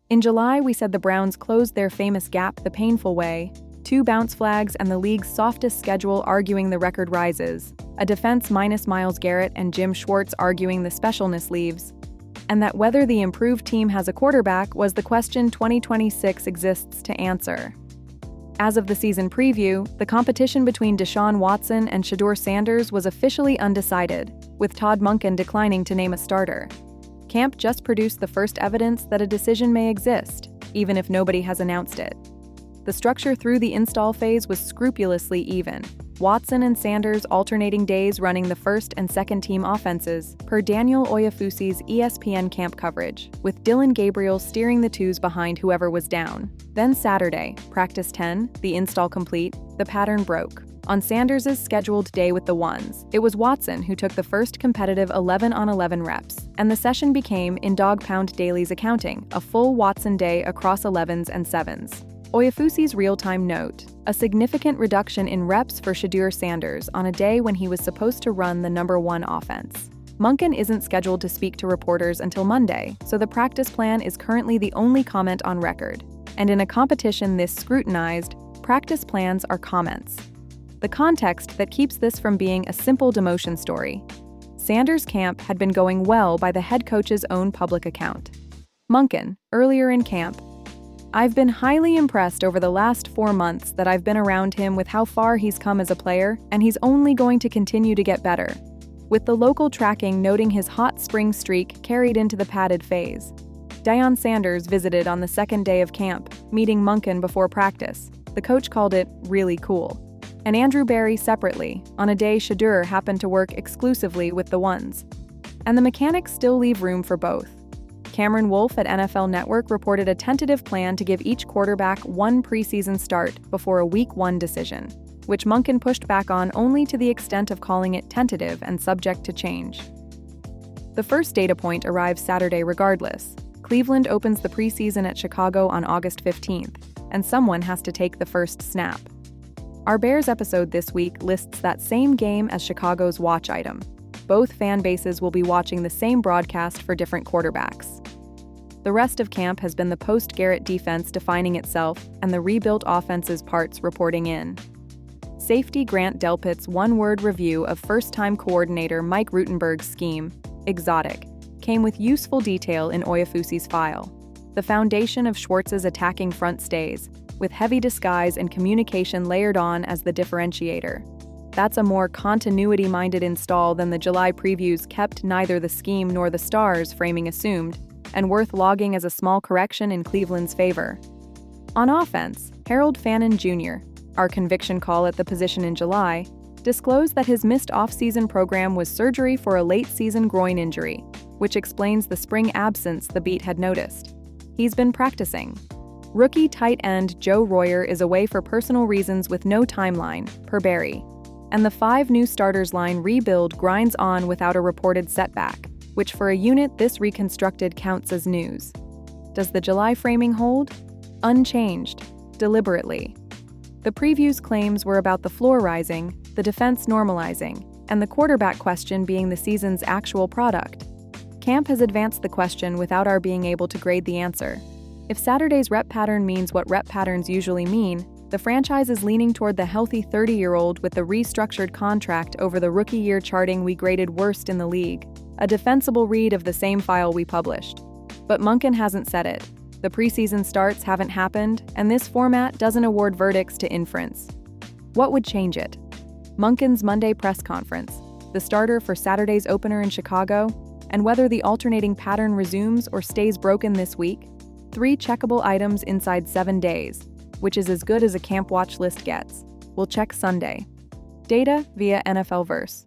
In July, we said the Browns closed their famous gap the painful way, 2 bounce flags and the league's softest schedule arguing the record rises, a defense minus Myles Garrett and Jim Schwartz arguing the specialness leaves, and that whether the improved team has a quarterback was the question 2026 exists to answer. As of the season preview, the competition between Deshaun Watson and Shedeur Sanders was officially undecided, with Todd Monken declining to name a starter. Camp just produced the first evidence that a decision may exist, even if nobody has announced it. The structure through the install phase was scrupulously even, Watson and Sanders alternating days running the first and second team offenses, per Daniel Oyefusi's ESPN camp coverage, with Dylan Gabriel steering the twos behind whoever was down. Then Saturday, practice 10, the install complete, the pattern broke. On Sanders' scheduled day with the ones, it was Watson who took the first competitive 11-on-11 reps, and the session became, in Dog Pound Daily's accounting, a full Watson day across 11s and 7s. Oyefusi's real-time note, a significant reduction in reps for Shedeur Sanders on a day when he was supposed to run the number 1 offense. Monken isn't scheduled to speak to reporters until Monday, so the practice plan is currently the only comment on record. And in a competition this scrutinized, practice plans are comments. The context that keeps this from being a simple demotion story. Sanders' camp had been going well by the head coach's own public account. Monken, earlier in camp, "I've been highly impressed over the last 4 months that I've been around him with how far he's come as a player, and he's only going to continue to get better," with the local tracking noting his hot spring streak carried into the padded phase. Deion Sanders visited on the second day of camp, meeting Monken before practice. The coach called it really cool. And Andrew Berry separately, on a day Shedeur happened to work exclusively with the ones. And the mechanics still leave room for both. Cameron Wolfe at NFL Network reported a tentative plan to give each quarterback 1 preseason start before a Week 1 decision, which Monken pushed back on only to the extent of calling it tentative and subject to change. The first data point arrives Saturday regardless. Cleveland opens the preseason at Chicago on August 15th, and someone has to take the first snap. Our Bears episode this week lists that same game as Chicago's watch item. Both fan bases will be watching the same broadcast for different quarterbacks. The rest of camp has been the post-Garrett defense defining itself and the rebuilt offense's parts reporting in. Safety Grant Delpit's one-word review of first-time coordinator Mike Rutenberg's scheme, exotic, came with useful detail in Oyefusi's file. The foundation of Schwartz's attacking front stays, with heavy disguise and communication layered on as the differentiator. That's a more continuity-minded install than the July previews kept neither the scheme nor the stars framing assumed, and worth logging as a small correction in Cleveland's favor. On offense, Harold Fannin Jr., our conviction call at the position in July, disclosed that his missed off-season program was surgery for a late-season groin injury, which explains the spring absence the beat had noticed. He's been practicing. Rookie tight end Joe Royer is away for personal reasons with no timeline, per Berry. And the 5 new starters line rebuild grinds on without a reported setback, which for a unit this reconstructed counts as news. Does the July framing hold? Unchanged, deliberately. The preview's claims were about the floor rising, the defense normalizing, and the quarterback question being the season's actual product. Camp has advanced the question without our being able to grade the answer. If Saturday's rep pattern means what rep patterns usually mean, the franchise is leaning toward the healthy 30-year-old with the restructured contract over the rookie year charting we graded worst in the league, a defensible read of the same file we published. But Monken hasn't said it. The preseason starts haven't happened, and this format doesn't award verdicts to inference. What would change it? Monken's Monday press conference, the starter for Saturday's opener in Chicago, and whether the alternating pattern resumes or stays broken this week? 3 checkable items inside 7 days, which is as good as a camp watch list gets. We'll check Sunday. Data via NFL Verse.